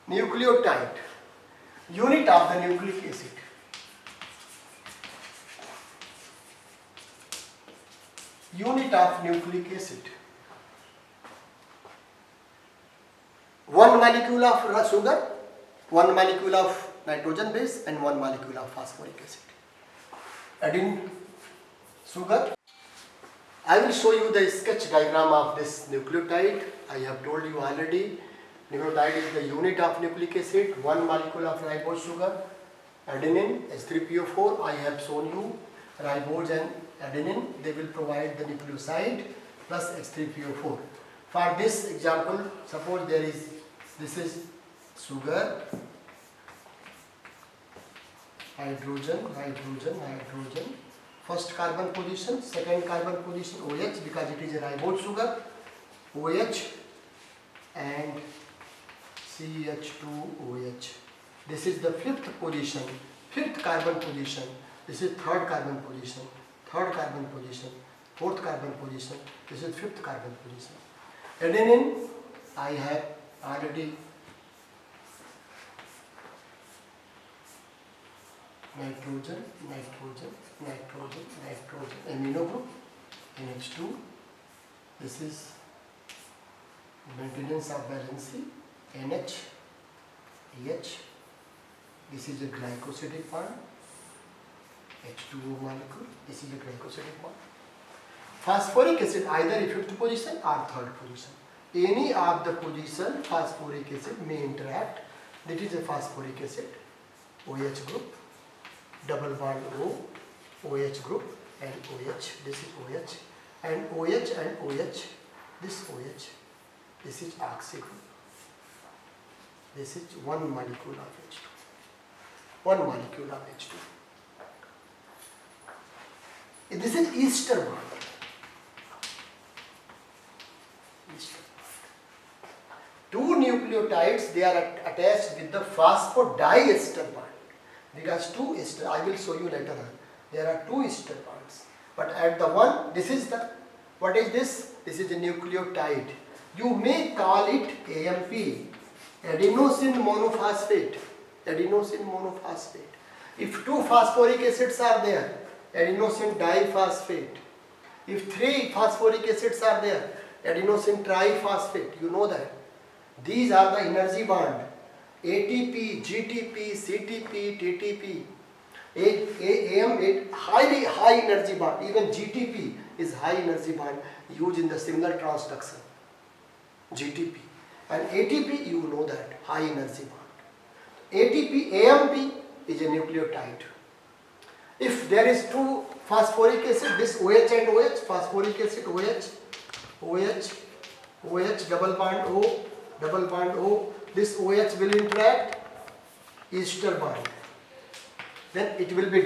nucleotide, unit of the nucleic acid. Unit of nucleic acid. One molecule of sugar, one molecule of nitrogen base, and one molecule of phosphoric acid. Adding sugar. I will show you the sketch diagram of this nucleotide. I have told you already, nucleotide is the unit of nucleic acid, one molecule of ribose sugar, adenine, H3PO4. I have shown you ribose and adenine, they will provide the nucleoside plus H3PO4. For this example, suppose this is sugar, hydrogen, first carbon position, second carbon position OH because it is a ribose sugar, OH and CH2OH. This is the fifth position, fifth carbon position. This is third carbon position, fourth carbon position. This is fifth carbon position. Adenine, I have already nitrogen, amino group, NH2. This is maintenance of valency, NH, EH. This is a glycosidic bond, H2O molecule. This is a glycosidic bond. Phosphoric acid either a fifth position or third position. Any of the position phosphoric acid may interact. This is a phosphoric acid, OH group, double bond O, OH group and OH. This is OH and OH and OH. This OH. This is oxy group. This is one molecule of H2. One molecule of H2. This is ester bond. Two nucleotides, they are attached with the phosphodiester bond. Because two ester, I will show you later on. There are two ester bonds. But at the one, this is the, what is this? This is a nucleotide. You may call it AMP, adenosine monophosphate. Adenosine monophosphate. If two phosphoric acids are there, adenosine diphosphate. If three phosphoric acids are there, adenosine triphosphate. You know that. These are the energy bond. ATP, GTP, CTP, TTP. AM, highly high energy bond. Even GTP is high energy bond used in the signal transduction. GTP. And ATP, you know that, high energy bond. ATP, AMP is a nucleotide. If there is two phosphoric acid, this OH and OH, phosphoric acid OH, double bond O, this OH will interact, ester bond. Then it will be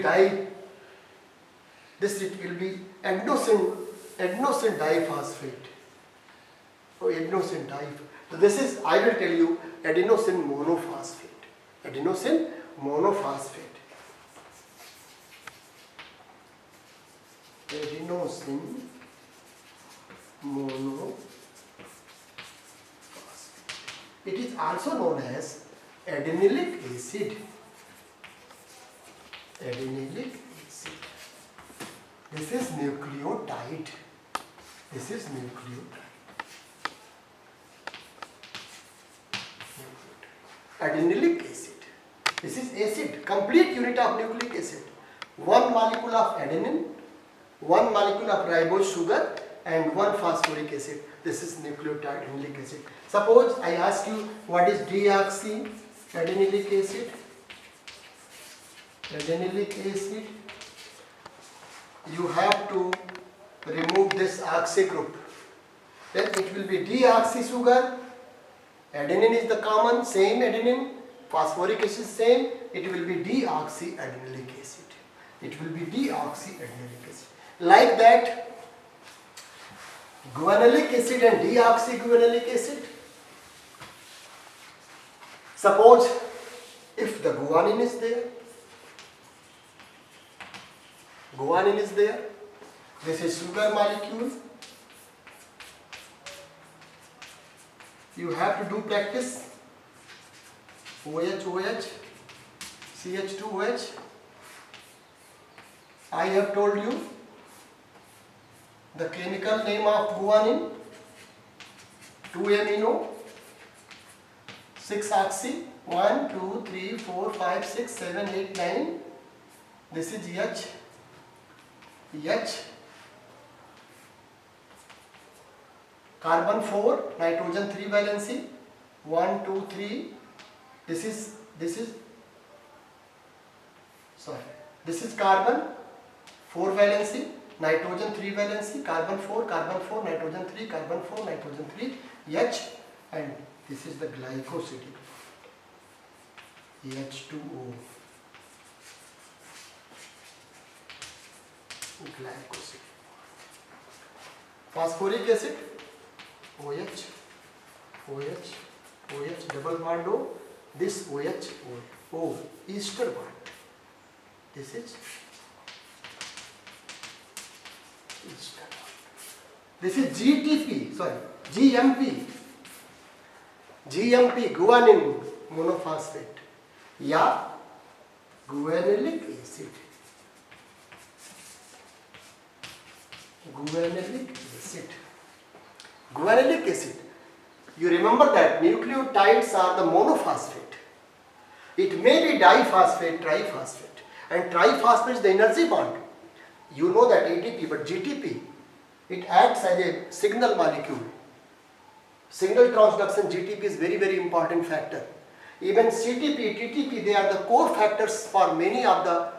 this it will be adenosine diphosphate. So adenosine diphosphate. So this is, I will tell you, adenosine monophosphate. Adenosine monophosphate. Adenosine monophosphate. It is also known as adenyllic acid. Adenyllic acid. This is nucleotide. This is nucleotide. Adenyllic acid. This is acid, complete unit of nucleic acid. One molecule of adenine, one molecule of ribose sugar, and one phosphoric acid. This is nucleotide adenyllic acid. Suppose I ask you what is deoxyadenyllic acid? Adenyllic acid. You have to remove this oxy group. Then it will be deoxy sugar. Adenine is the common, same adenine. Phosphoric acid same. It will be deoxyadenyllic acid. It will be deoxyadenyllic acid. Like that, guanylate acid and deoxyguanylate acid. Suppose if the guanine is there, this is sugar molecule. You have to do practice. OH, OH, CH2OH. I have told you the chemical name of guanine, 2-amino, 6-oxy, 1, 2, 3, 4, 5, 6, 7, 8, 9. This is H. Carbon 4, nitrogen 3 valency, 1, 2, 3. This is carbon 4 valency, nitrogen 3 valency, carbon 4, nitrogen 3, carbon 4, nitrogen 3, H, and this is the glycosidic, H2O, glycosidic. Phosphoric acid, OH, OH, OH, double bond O, this OH, O, ester bond. This is ester bond. This is GMP, guanine monophosphate या guanilic acid. Guanilic acid. You remember that nucleotides are the monophosphate. It may be diphosphate, triphosphate, and triphosphate is the energy bond. You know that ATP, but GTP, it acts as a signal molecule. Signal transduction GTP is very, very important factor. Even CTP, TTP, they are the core factors for many of the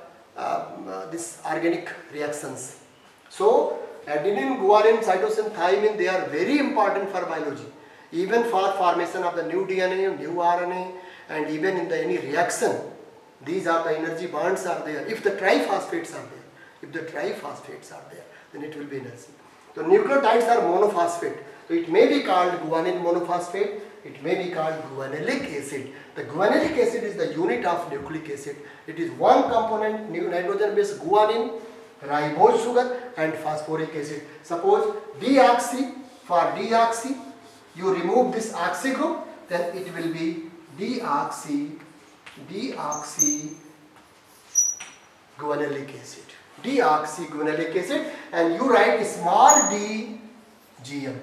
this organic reactions. So adenine, guanine, cytosine, thymine, they are very important for biology. Even for formation of the new DNA, new RNA, and even in any reaction, these are the energy bonds are there. If the triphosphates are there, then it will be energy. So nucleotides are monophosphate. So it may be called guanine monophosphate. It may be called guanilic acid. The guanilic acid is the unit of nucleic acid. It is one component, nitrogen-based guanine, ribose sugar, and phosphoric acid. Suppose deoxy, for deoxy, you remove this oxy group, then it will be deoxy guanilic acid. Deoxy guanilic acid, and you write small d GM.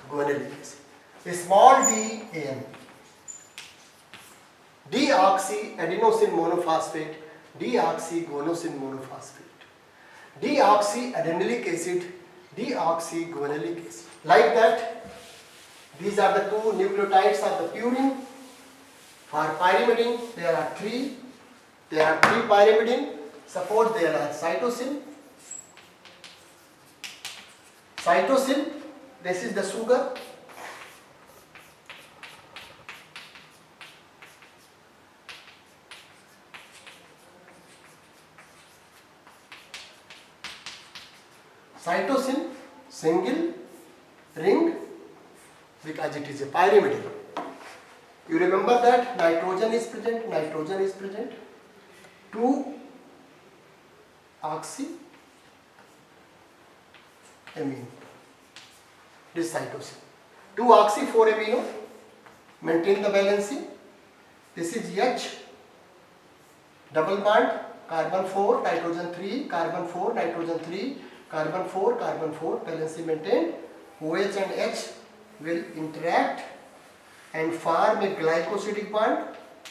Guanilic acid. Small d AN. Deoxy adenosine monophosphate, deoxy guanosine monophosphate, deoxy adenilic acid, deoxy guanilic acid. Like that, these are the two nucleotides of the purine. For pyrimidine, there are three pyrimidine. Suppose there are cytosine, this is the sugar. Cytosine, single ring, because it is a pyrimidine. You remember that nitrogen is present, 2 oxy amine. This cytosine. 2 oxy 4 amino. Maintain the valency. This is H. Double bond. Carbon 4, nitrogen 3, carbon 4, nitrogen 3, carbon 4, valency maintained. OH and H will interact and form a glycosidic bond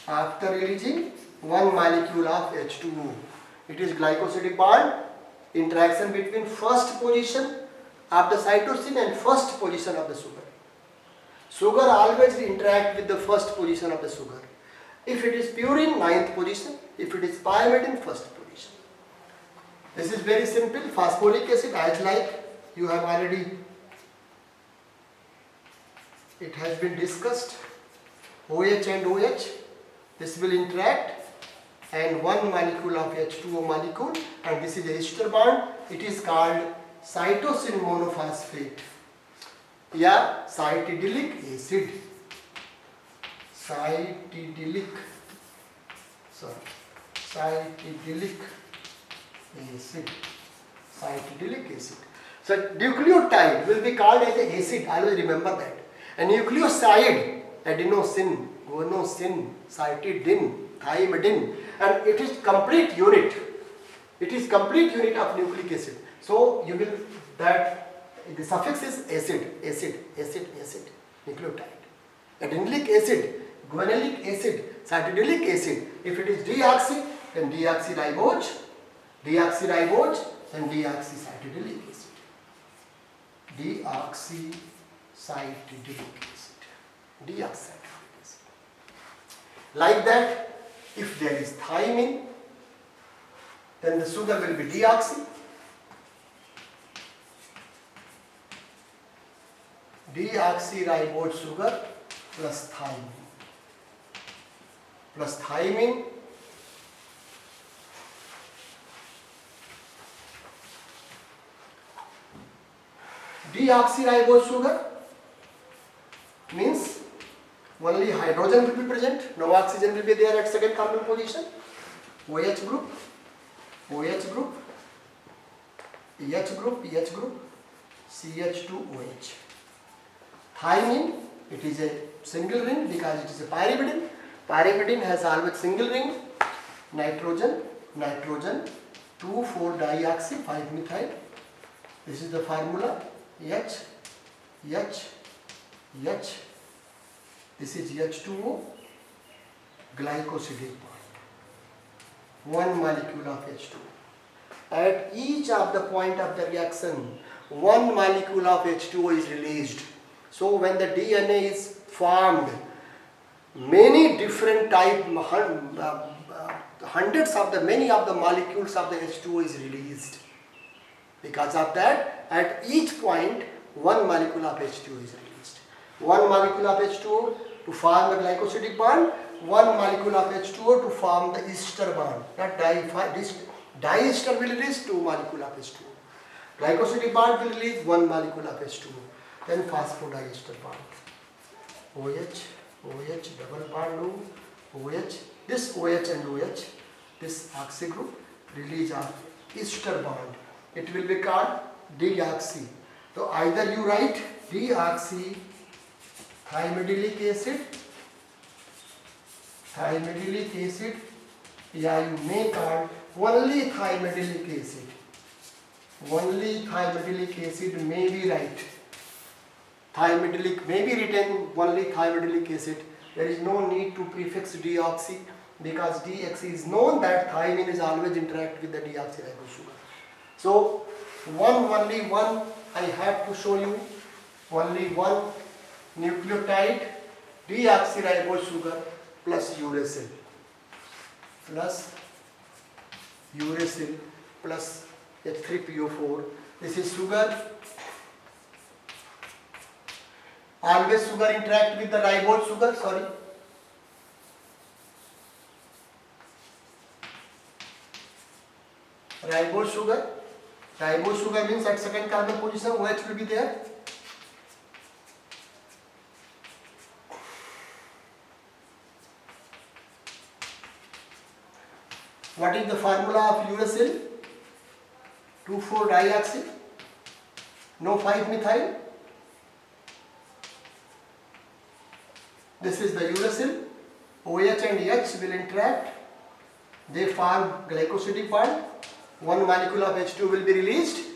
after releasing one molecule of H2O. It is glycosidic bond, interaction between first position of the cytosine and first position of the sugar. Sugar always interact with the first position of the sugar. If it is purine, 9th position. If it is pyrimidine, first position. This is very simple. Phosphoric acid, as like you have already, it has been discussed. OH and OH, this will interact and one molecule of H2O molecule, and this is a ester bond. It is called cytosine monophosphate. Yeah, cytidilic acid. Cytidilic acid. Cytidilic acid. So nucleotide will be called as an acid. Always remember that. A nucleoside, adenosine, guanosine, cytidine, thymidine, and it is complete unit. It is complete unit of nucleic acid. So you will that the suffix is acid, nucleotide. Adenylate acid, guanylate acid, cytidinic acid. If it is deoxy, then deoxyribose, then deoxycytidinic acid. Deoxycytidinic acid. Like that, if there is thymine, then the sugar will be deoxy. Deoxyribose sugar plus thymine. Deoxyribose sugar means only hydrogen will be present, no oxygen will be there at second carbon position. OH group, OH group, EH group, CH2OH. Thymine, it is a single ring because it is a pyrimidine. Pyrimidine has always single ring. Nitrogen, 2,4-dioxy 5-methyl. This is the formula. H. This is H2O, glycosidic bond. 1 molecule of H2O. At each of the point of the reaction, 1 molecule of H2O is released. So when the DNA is formed, many different many of the molecules of the H2O is released. Because of that, at each point, 1 molecule of H2O is released. 1 molecule of H2O to form the glycosidic bond, 1 molecule of H2O to form the ester bond. Not diester will release 2 molecule of H2O. Glycosidic bond will release 1 molecule of H2O. Then phosphodiester bond. OH, double bond OH. This OH and OH, this oxy group, release of ester bond. It will be called deoxy. So either you write deoxy thymidinic acid, yeah, you may call only thymidinic acid. Only thymidinic acid may be right. Thymidinic may be written only thymidinic acid. There is no need to prefix deoxy because deoxy is known that thymine is always interact with the deoxyribose sugar. So only one I have to show you, only one nucleotide deoxyribose sugar plus uracil plus H3PO4. This is sugar. Always sugar interact with the ribose sugar, sorry. Ribose sugar means at second carbon position OH will be there. What is the formula of uracil? 2,4-dioxy, no 5-methyl. This is the uracil. OH and H will interact. They form glycosidic bond. 1 molecule of H2 will be released.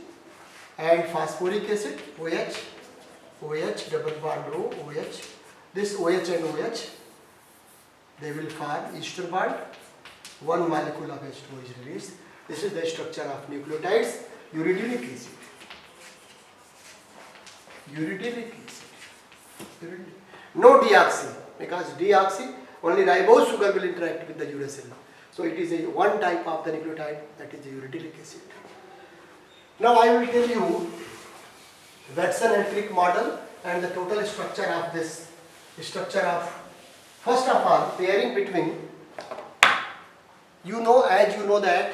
And phosphoric acid, OH, double bond OH. This OH and OH, they will form ester bond. 1 molecule of H2 is released. This is the structure of nucleotides. Uridylic acid. No deoxy, because deoxy, only ribose sugar will interact with the uracil. So it is a one type of the nucleotide, that is the uridylic acid. Now I will tell you Watson and Crick model and the total structure of this. First of all, pairing between, as you know that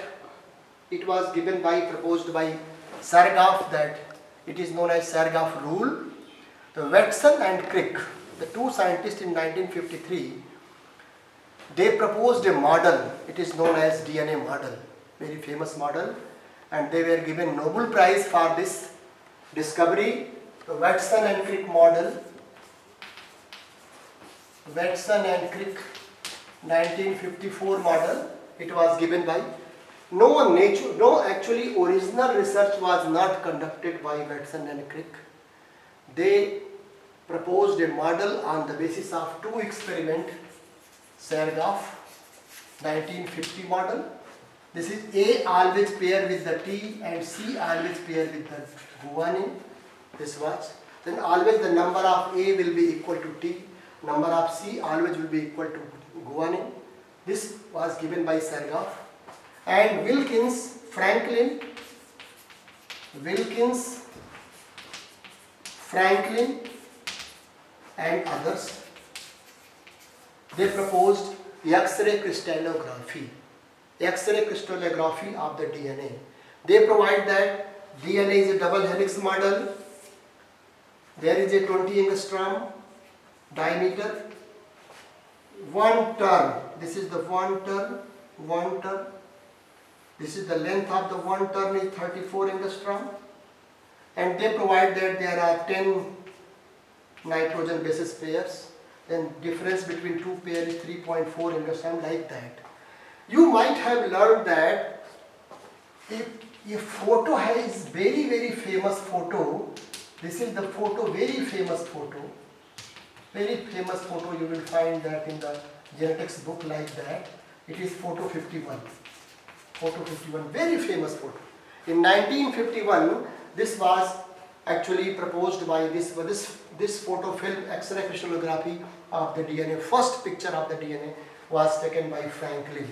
it was proposed by Sargaff, that it is known as Sargaff rule. The Watson and Crick, the two scientists in 1953, they proposed a model. It is known as DNA model, very famous model, and they were given Nobel Prize for this discovery. The Watson and Crick model Watson and Crick 1954 model. It was given by no actually original research was not conducted by Watson and Crick. They proposed a model on the basis of two experiments. Sergachev 1950 model. This is A always pair with the T and C always pair with the guanine. This was. Then always the number of A will be equal to T. Number of C always will be equal to guanine. This was given by Sergachev. And Wilkins, Franklin, and others, they proposed X-ray crystallography. X-ray crystallography of the DNA. They provide that DNA is a double helix model. There is a 20 angstrom diameter. One turn. This is the one turn. This is the length of the one turn is 34 angstrom. And they provide that there are 10 nitrogen basis pairs. Then difference between two pairs is 3.4 angstrom, like that. You might have learned that if a photo is very famous photo, this is the photo, very famous photo you will find that in the genetics book, like that. It is photo 51, very famous photo. In 1951, this was actually proposed by this photo film X-ray crystallography of the DNA. First picture of the DNA was taken by Franklin.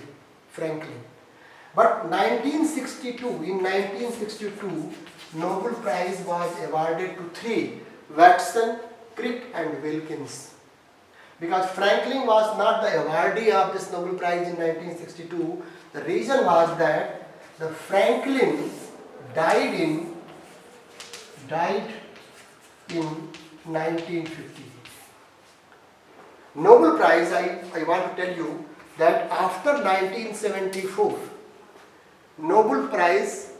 But in 1962, Nobel Prize was awarded to three: Watson, Crick and Wilkins. Because Franklin was not the awardee of this Nobel Prize in 1962, the reason was that the Franklin died in 1950. Nobel Prize, I want to tell you that after 1974, Nobel Prize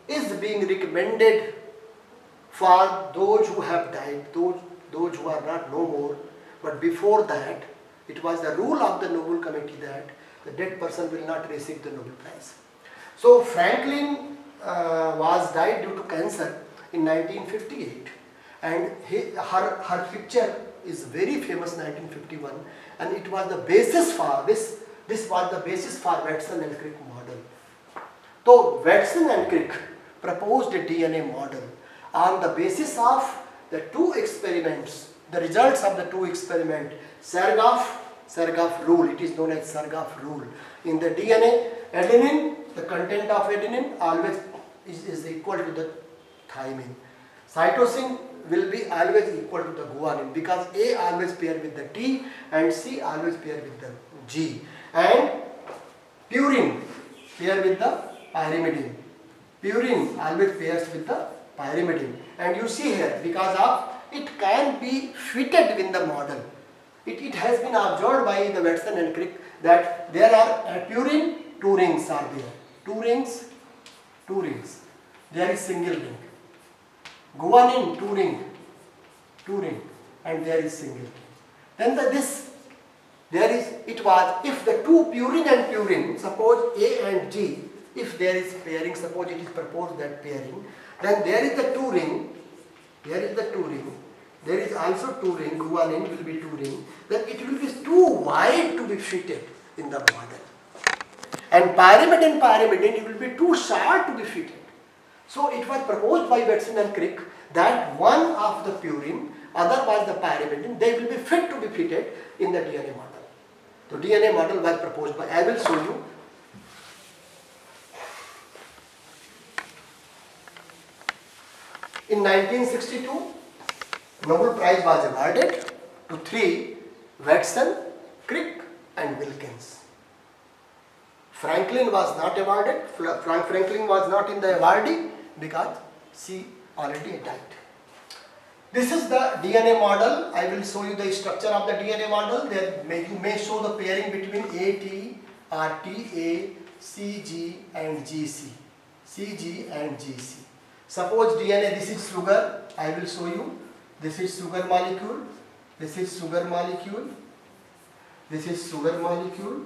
is being recommended for those who have died, those who are not no more. But before that, it was the rule of the Nobel Committee that the dead person will not receive the Nobel Prize. So Franklin was died due to cancer in 1958, and her picture is very famous, 1951, and it was the basis for this was the basis for Watson and Crick model. So Watson and Crick proposed a DNA model on the basis of the two experiments, the results of the two experiments, Sergachev rule. It is known as Sergachev rule. In the DNA, adenine, the content of adenine always is equal to the thymine. Cytosine will be always equal to the guanine, because A always pair with the T and C always pair with the G. And purine pair with the pyrimidine. Purine always pairs with the pyrimidine. And you see here, because of it can be fitted in the model. It has been observed by the Watson and Crick that there are purine, two rings are there. Two rings. There is single ring. Guanine, two ring, and there is single ring. Then if the two purine and purine, suppose A and G, if there is pairing, suppose it is proposed that pairing, then there is the two ring, there is also two ring, guanine will be two ring, then it will be too wide to be fitted in the model. And pyrimidine, it will be too short to be fitted. So it was proposed by Watson and Crick that one of the purine, other was the pyrimidine, they will be fit to be fitted in the DNA model. So DNA model was proposed by, I will show you. In 1962, Nobel Prize was awarded to three: Watson, Crick and Wilkins. Franklin was not awarded. Franklin was not in the awardee because she already died. This is the DNA model. I will show you the structure of the DNA model. You may show the pairing between AT or TA, CG and GC. Suppose DNA, this is sugar. I will show you. This is sugar molecule. This is sugar molecule.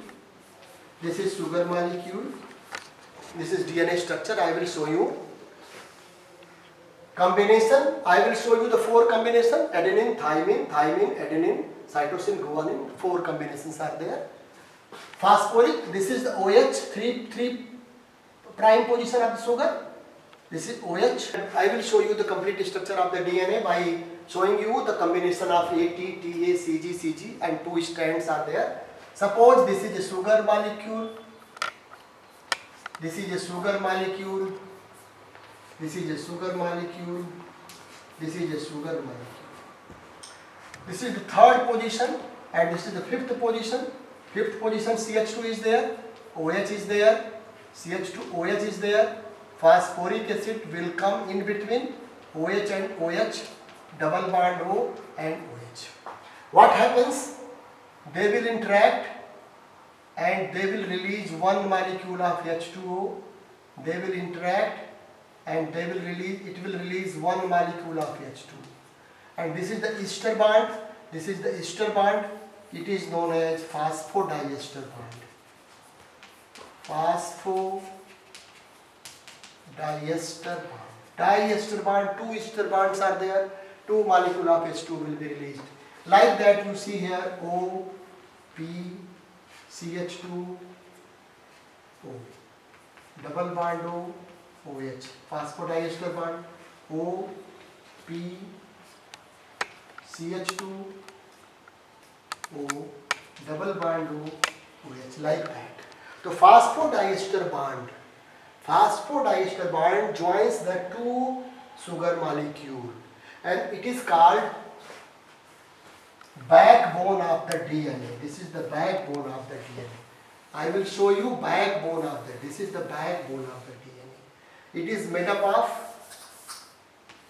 This is sugar molecule. This is DNA structure. I will show you. Combination. I will show you the 4 combination. Adenine, thymine, adenine, cytosine, guanine. 4 combinations are there. Phosphoric. This is the OH. 3 prime position of the sugar. This is OH. I will show you the complete structure of the DNA by showing you the combination of AT, TA, CG, CG and 2 strands are there. Suppose this is a sugar molecule. This is a sugar molecule. This is a sugar molecule. This is a sugar molecule. This is the 3rd position and this is the 5th position. 5th position CH2 is there. OH is there. CH2, OH is there. Phosphoric acid will come in between OH and OH, double bond O and OH. What happens? They will interact and they will release 1 molecule of H2O. They will interact and it will release 1 molecule of H2. And this is the ester bond. This is the ester bond. It is known as phosphodiester bond. Phosphodiester bond. Diester bond, 2 ester bonds are there. 2 molecule of H2 will be released. Like that you see here O, P, CH2, O. Double bond O, OH. Phosphodiester bond O, P, CH2, O, double bond O, OH. Like that. The phosphodiester bond joins the 2 sugar molecule and it is called backbone of the DNA. This is the backbone of the DNA. I will show you backbone of the. This is the backbone of the DNA. It is made up of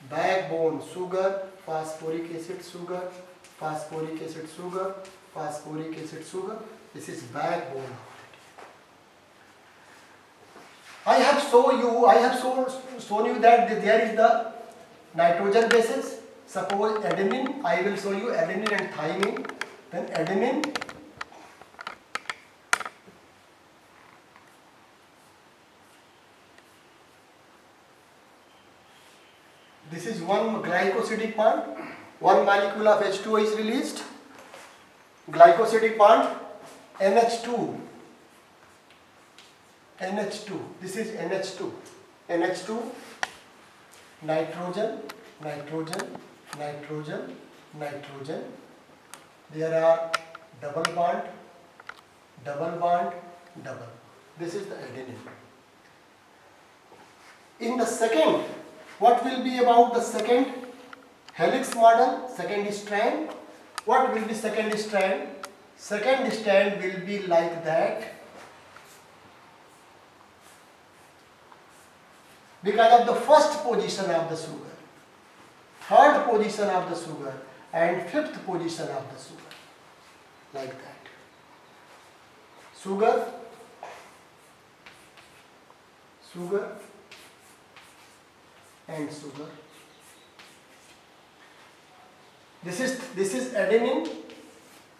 backbone, sugar, phosphoric acid, sugar, phosphoric acid, sugar, phosphoric acid, sugar. This is backbone of it. I have shown you that there is the nitrogen bases. Suppose adenine, I will show you adenine and thymine. Then adenine, this is 1 glycosidic bond. 1 molecule of H2O is released. Glycosidic bond, NH2. NH2. This is NH2. NH2, nitrogen, nitrogen, nitrogen, nitrogen. There are double bond, double bond, double. This is the adenine. In the second, what will be about the second helix model, second strand? What will be second strand? Second strand will be like that. Because of the first position of the sugar, third position of the sugar and 5th position of the sugar. Like that. Sugar, sugar and sugar. This is adenine.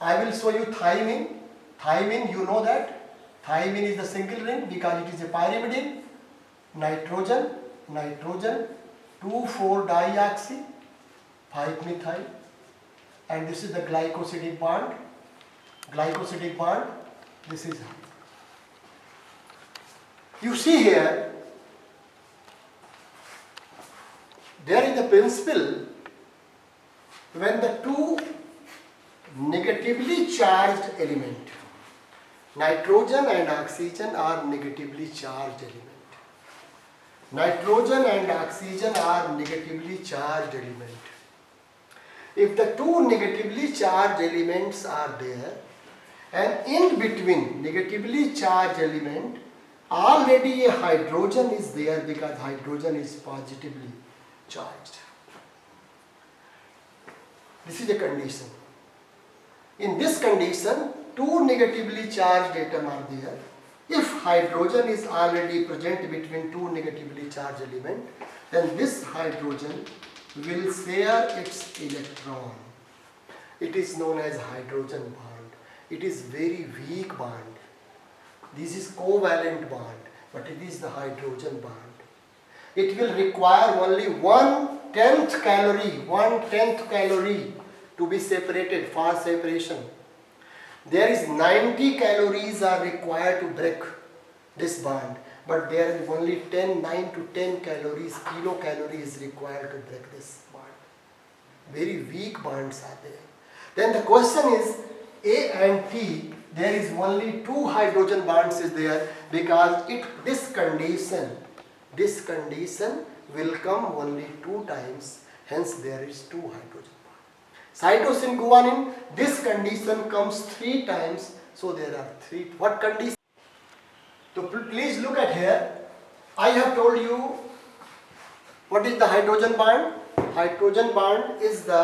I will show you thymine. Thymine, you know that. Thymine is the single ring because it is a pyrimidine. Nitrogen, nitrogen, 2,4-dioxy, 5-methyl, and this is the glycosidic bond. Glycosidic bond. This is. You see here, there is the principle when the 2 negatively charged element, nitrogen and oxygen are negatively charged element. Nitrogen and oxygen are negatively charged element. If the 2 negatively charged elements are there and in between negatively charged element already a hydrogen is there because hydrogen is positively charged. This is a condition. In this condition, 2 negatively charged atoms are there. If hydrogen is already present between 2 negatively charged elements, then this hydrogen will share its electron. It is known as hydrogen bond. it is very weak bond. This is covalent bond, but it is the hydrogen bond. It will require only 1/10 calorie to be separated for separation. There is 90 calories are required to break this bond, but there is only 9 to 10 calories, kilocalories required to break this bond. Very weak bonds are there. Then the question is, A and T, there is only 2 hydrogen bonds is there, because this condition will come only 2 times, hence there is 2 hydrogen bonds. Cytosine guanine, this condition comes 3 times, so there are 3. What condition? So please look at here. I have told you what is the hydrogen bond. Hydrogen bond is the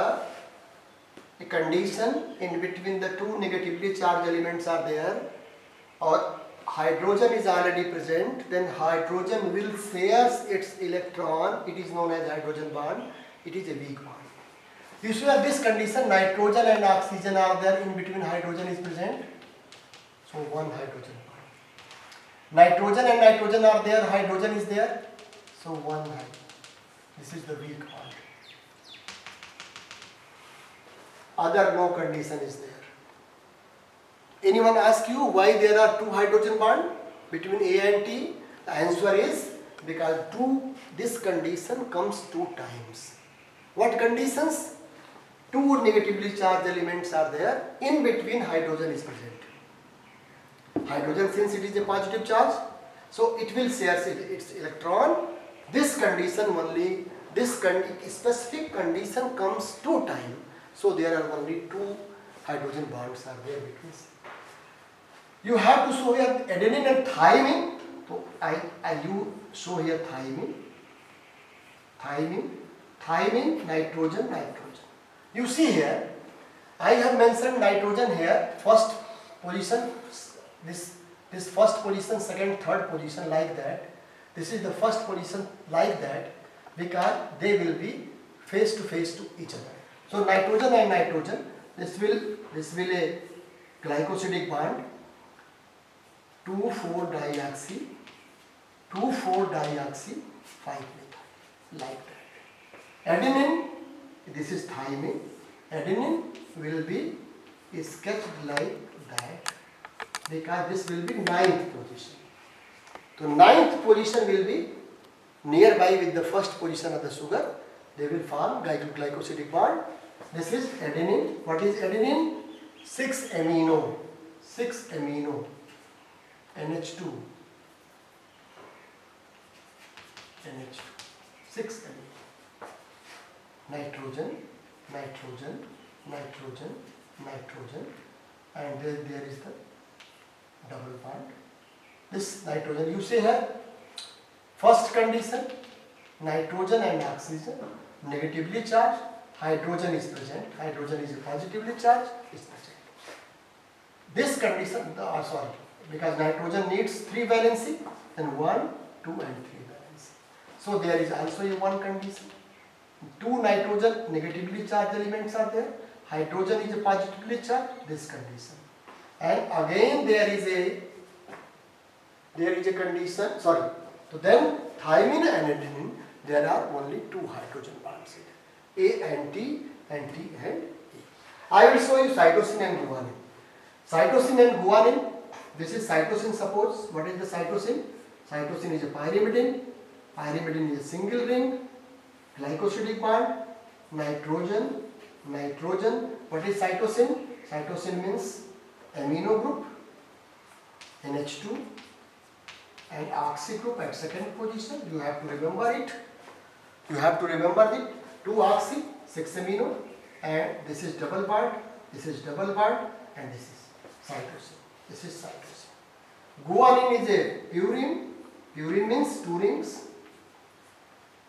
condition in between the 2 negatively charged elements are there, or hydrogen is already present, then hydrogen will share its electron. It is known as hydrogen bond. It is a weak bond. You see that this condition, nitrogen and oxygen are there, in between hydrogen is present, so 1 hydrogen bond. Nitrogen and nitrogen are there, hydrogen is there, so 1 hydrogen. This is the weak bond. Other no condition is there. Anyone ask you why there are 2 hydrogen bond between A and T? The answer is because this condition comes 2 times. What conditions? 2 negatively charged elements are there, in between hydrogen is present. Hydrogen, since it is a positive charge, so it will share its electron. This condition only, specific condition comes 2 times. So there are only 2 hydrogen bonds are there between. You have to show here adenine and thymine. So you show here thymine, nitrogen. You see here, I have mentioned nitrogen here, first position, this first position, second, third position, like that. This is the first position, like that, because they will be face to each other. So nitrogen and nitrogen, this will a glycosidic bond, 2,4-dioxy, 2,4-dioxy, 5-methyl, like that. Adenine, this is thymine. Adenine will be sketched like that, because this will be 9th position. So 9th position will be nearby with the first position of the sugar. They will form glycosidic bond. This is adenine. What is adenine? 6-amino. 6-amino. NH2. NH2. 6-amino. Nitrogen. And then there is the double bond. This nitrogen, you see here, first condition, nitrogen and oxygen, negatively charged, hydrogen is present, hydrogen is positively charged, is present. This condition, because nitrogen needs 3 valency, then 1, 2 and 3 valency. So there is also a 1 condition. 2 nitrogen negatively charged elements are there, hydrogen is positively charged, this condition. And again there is a condition, so then thymine and adenine, there are only 2 hydrogen bonds here. A and T and T and E. I will show you cytosine and guanine. Cytosine and guanine, this is cytosine, suppose. What is the cytosine? Cytosine is a pyrimidine. Pyrimidine is a single ring. Glycosidic bond. Nitrogen. What is cytosine? Cytosine means amino group. NH2. And oxy group at second position. You have to remember it. 2 oxy, 6 amino, and this is double bond, and this is cytosine. Guanine is a purine. Purine means 2 rings.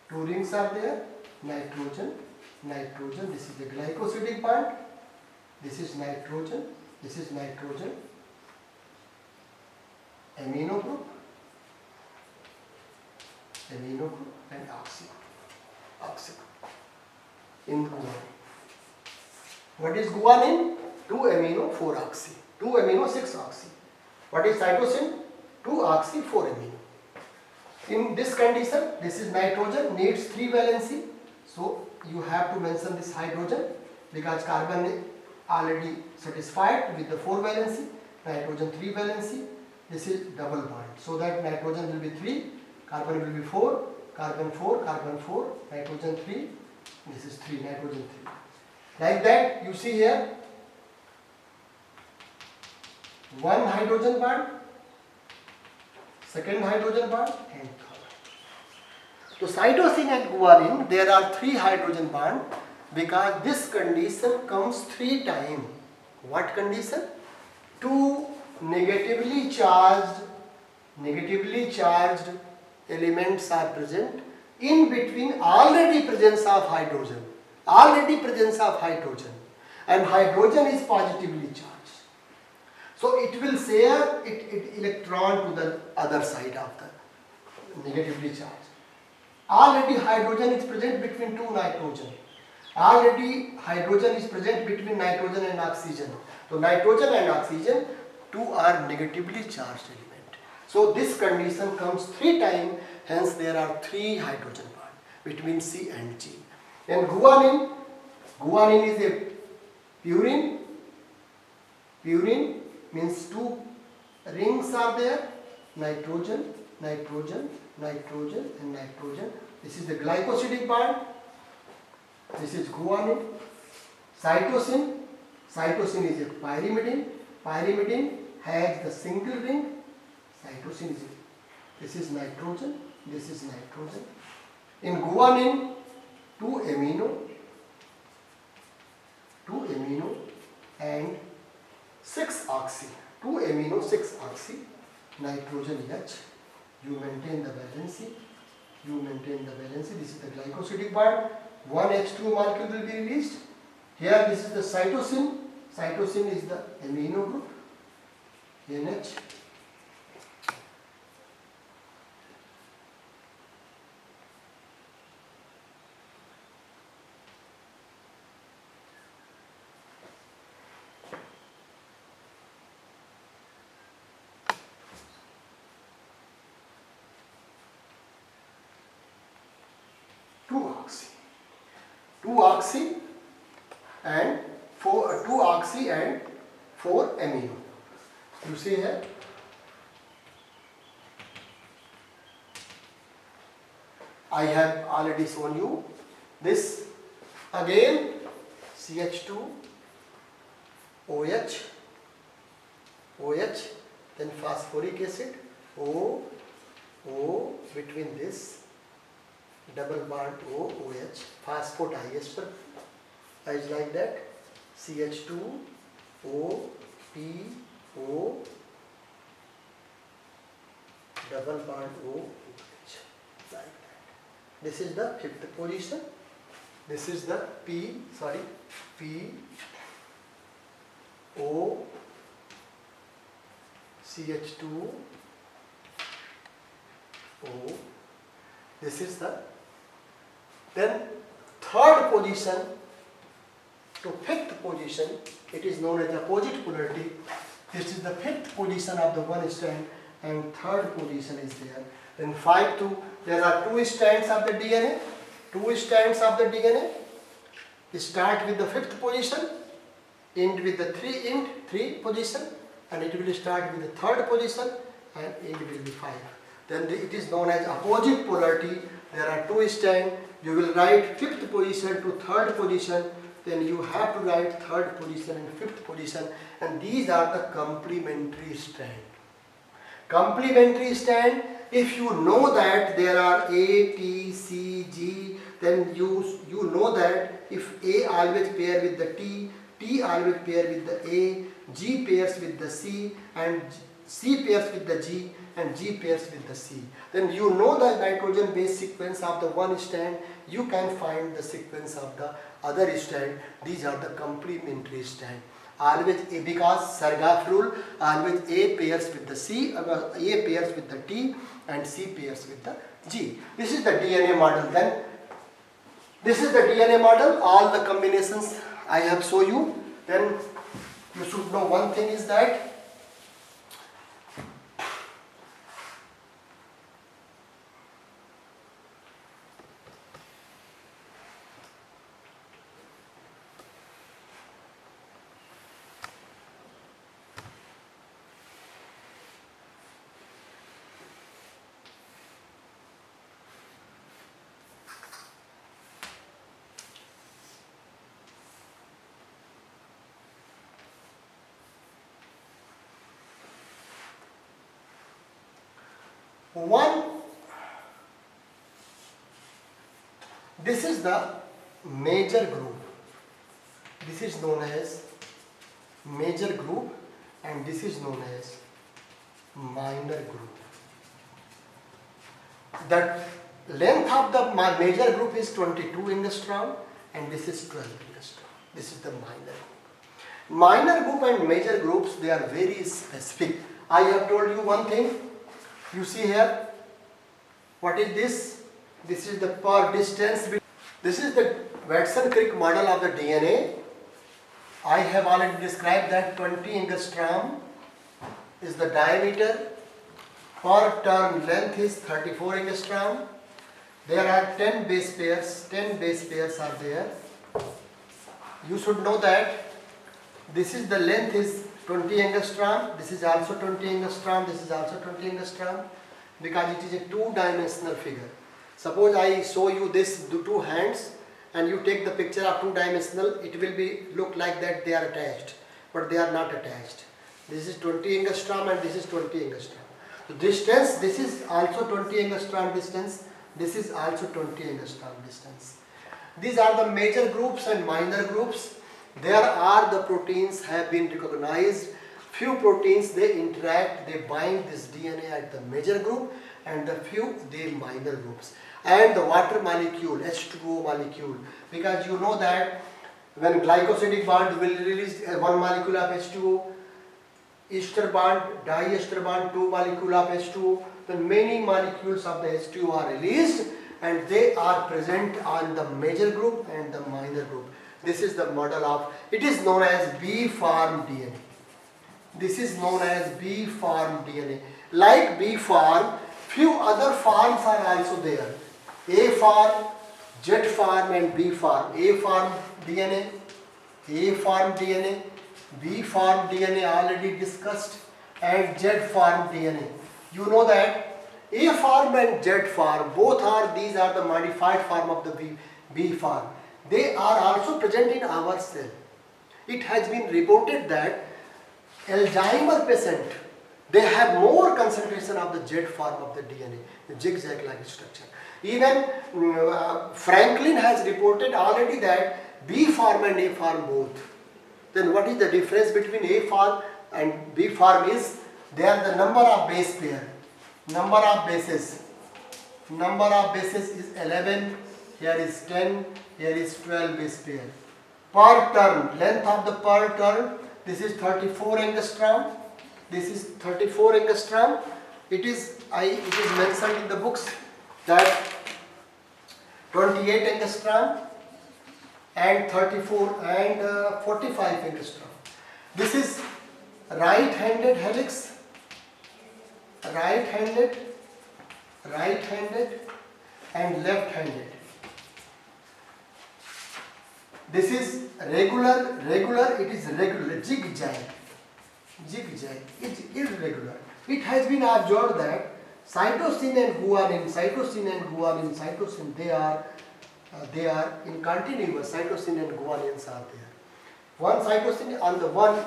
2 rings are there. Nitrogen. This is the glycosidic bond. This is nitrogen. Amino group, and oxy group. In guanine. What is guanine? 2 amino, 4 oxy. 2 amino 6 oxy. What is cytosine? 2 oxy 4 amino. In this condition, this is nitrogen, needs 3 valency. So you have to mention this hydrogen because carbon already satisfied with the 4 valency, nitrogen 3 valency. This is double bond. So that nitrogen will be 3, carbon will be 4, carbon 4, carbon 4, nitrogen 3, this is 3, nitrogen 3. Like that, you see here, 1 hydrogen bond, second hydrogen bond and third. So cytosine and guanine, there are 3 hydrogen bond because this condition comes 3 times. What condition? 2 negatively charged elements are present in between already presence of hydrogen. And hydrogen is positively charged. So it will share its electron to the other side of the negatively charged. Already hydrogen is present between 2 nitrogen. Already hydrogen is present between nitrogen and oxygen. So nitrogen and oxygen, 2 are negatively charged element. So this condition comes 3 times, hence there are 3 hydrogen bonds between C and G. And guanine is a purine. Purine means 2 rings are there, nitrogen, nitrogen, nitrogen and nitrogen. This is the glycosidic bond. This is guanine. Cytosine is a pyrimidine. Pyrimidine has the single ring. Cytosine is this is nitrogen, this is nitrogen. In guanine, 2 amino and 6 oxy. 2 amino, 6 oxy, nitrogen H. You maintain the valency. This is the glycosidic bond. 1 H2 molecule will be released. Here this is the cytosine. Cytosine is the amino group, NH. Two oxy and 4 amino. You see here. I have already shown you this. Again CH2 OH, then phosphoric acid, O between this double bond OH, phosphodiester is like that, CH2 O P O double bond OH like that. This is the 5th position. This is the P O CH2 O. This is the then 3rd position to 5th position. It is known as opposite polarity. This is the 5th position of the one strand and 3rd position is there. Then 5 to there are 2 strands of the DNA. 2 strands of the DNA start with the 5th position, end with the 3 position, and it will start with the 3rd position and end will be 5. Then it is known as opposite polarity. There are 2 strands. You will write 5th position to 3rd position. Then you have to write 3rd position and 5th position. And these are the complementary strands. Complementary strand. If you know that there are A, T, C, G, then you know that if A always pair with the T, T always pair with the A, G pairs with the C, and C pairs with the G, and G pairs with the C. Then you know the nitrogen base sequence of the one strand, you can find the sequence of the other strand. These are the complementary strand. Always A, because Sargaff rule, always A pairs with the C, A pairs with the T, and C pairs with the G. This is the DNA model. Then this is the DNA model. All the combinations I have shown you. Then You should know one thing is that one, this is the major group. This is known as major group and this is known as minor group. The length of the major group is 22 angstrom and this is 12 angstrom. This is the minor group. Minor group and major groups, they are very specific. I have told you one thing. You see here, what is this? This is the per distance. This is the Watson-Crick model of the DNA. I have already described that 20 angstrom is the diameter. Per turn length is 34 angstrom. There are 10 base pairs. 10 base pairs are there. You should know that this is the length is 20 angstrom, this is also 20 angstrom, this is also 20 angstrom, because it is a two-dimensional figure. Suppose I show you this two hands and you take the picture of two-dimensional, it will be look like that they are attached, but they are not attached. This is 20 angstrom and this is 20 angstrom. The distance, this is also 20 angstrom distance, this is also 20 angstrom distance. These are the major groups and minor groups. There are the proteins have been recognized. Few proteins they interact, they bind this DNA at the major group and the few they minor groups. And the water molecule, H2O molecule, because you know that when glycosidic bond will release one molecule of H2O, ester bond, diester bond, two molecule of H2O, then many molecules of the H2O are released and they are present on the major group and the minor group. This is the model of, it is known as B-form DNA. This is known as B-form DNA. Like B-form, few other forms are also there. A-form, Z-form and B-form. A-form DNA, A-form DNA, B-form DNA already discussed and Z-form DNA. You know that A-form and Z-form, both are, these are the modified form of the B-form. They are also present in our cell. It has been reported that Alzheimer patient, they have more concentration of the Z form of the DNA, the zigzag-like structure. Even Franklin has reported already that B form and A form both. Then what is the difference between A form and B form is, they are the number of base pair. Number of bases. Number of bases is 11, here is 10, here is 12 base pair. Per turn, length of the per turn, this is 34 angstrom. This is 34 angstrom. It is mentioned in the books that 28 angstrom and 34 and 45 angstrom. This is right-handed helix, right-handed and left-handed. This is regular, it is regular, zigzag, it's irregular. It has been observed that cytosine and guanine, they are in continuous, cytosine and guanines are there. One cytosine on the one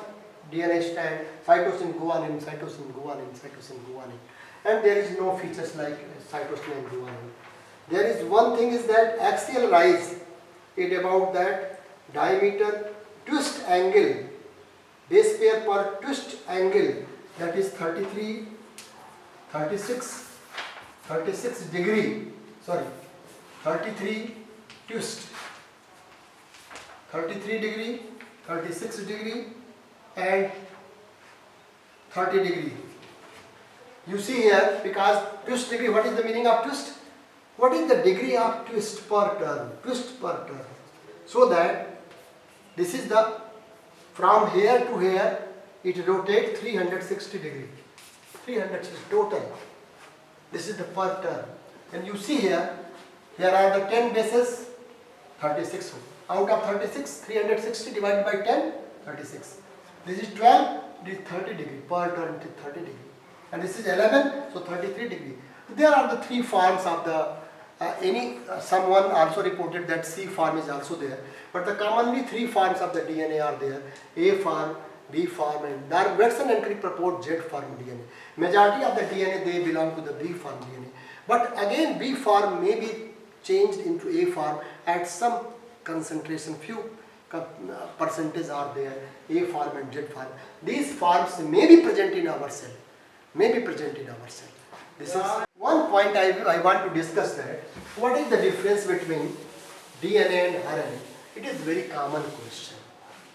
DNA strand, cytosine, guanine, cytosine, guanine, cytosine, guanine. And there is no features like cytosine and guanine. There is one thing is that axial rise, it about that diameter, twist angle, base pair per twist angle, that is 36 degree, 33 twist, 33 degree, 36 degree and 30 degree. You see here, because twist degree, what is the meaning of twist? What is the degree of twist per turn? Twist per turn. So that this is the From here to here, it rotates 360 degree. 360 total. This is the per turn. And you see here, here are the 10 bases, 36. Out of 36, 360 divided by 10, 36. This is 12, this is 30 degree, per turn to 30 degree. And this is 11, so 33 degree. There are the three forms of the, someone also reported that C form is also there. But the commonly three forms of the DNA are there, A form, B form, and Watson and Crick purport Z form DNA. Majority of the DNA, they belong to the B form DNA. But again, B form may be changed into A form at some concentration, few percentage are there, A form and Z form. These forms may be present in our cell, This is one point I want to discuss, that what is the difference between DNA and RNA? It is very common question.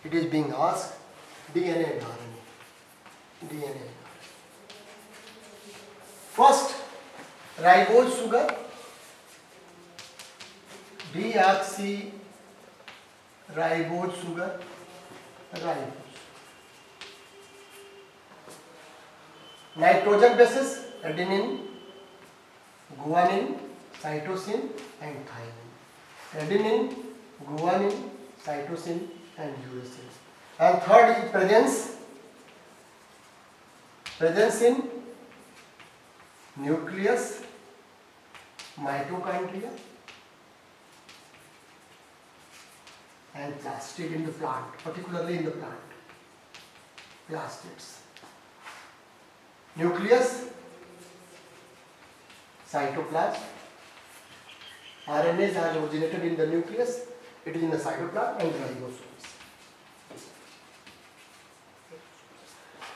It is being asked, DNA and RNA. DNA and RNA. First, ribose sugar, deoxyribose sugar, ribose. Nitrogen bases, adenine, guanine, cytosine and thymine. Adenine, guanine, cytosine and uracil. And third is presence in nucleus, mitochondria and plastid in the plant, particularly in the plant. Plastids. Nucleus, cytoplasm. RNAs are originated in the nucleus, it is in the cytoplasm and ribosomes.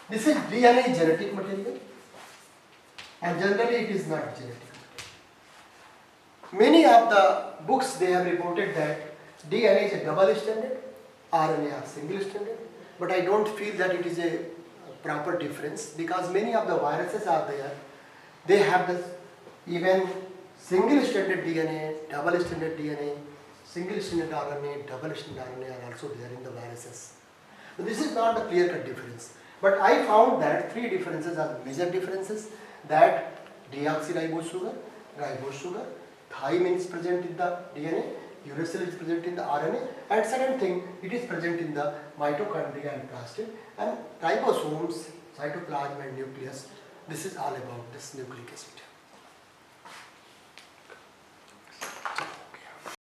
This is DNA genetic material, and generally it is not genetic. Many of the books, they have reported that DNA is a double stranded, RNA are single stranded, but I don't feel that it is a proper difference, because many of the viruses are there, they have this even single stranded DNA, double stranded DNA, single stranded RNA, double stranded RNA are also there in the viruses. So this is not the clear cut difference, but I found that three differences are major differences, that deoxyribose sugar, ribose sugar, thymine is present in the DNA, uracil is present in the RNA, and second thing, it is present in the mitochondria and plastid, and ribosomes, cytoplasm and nucleus. This is all about this nucleic acid.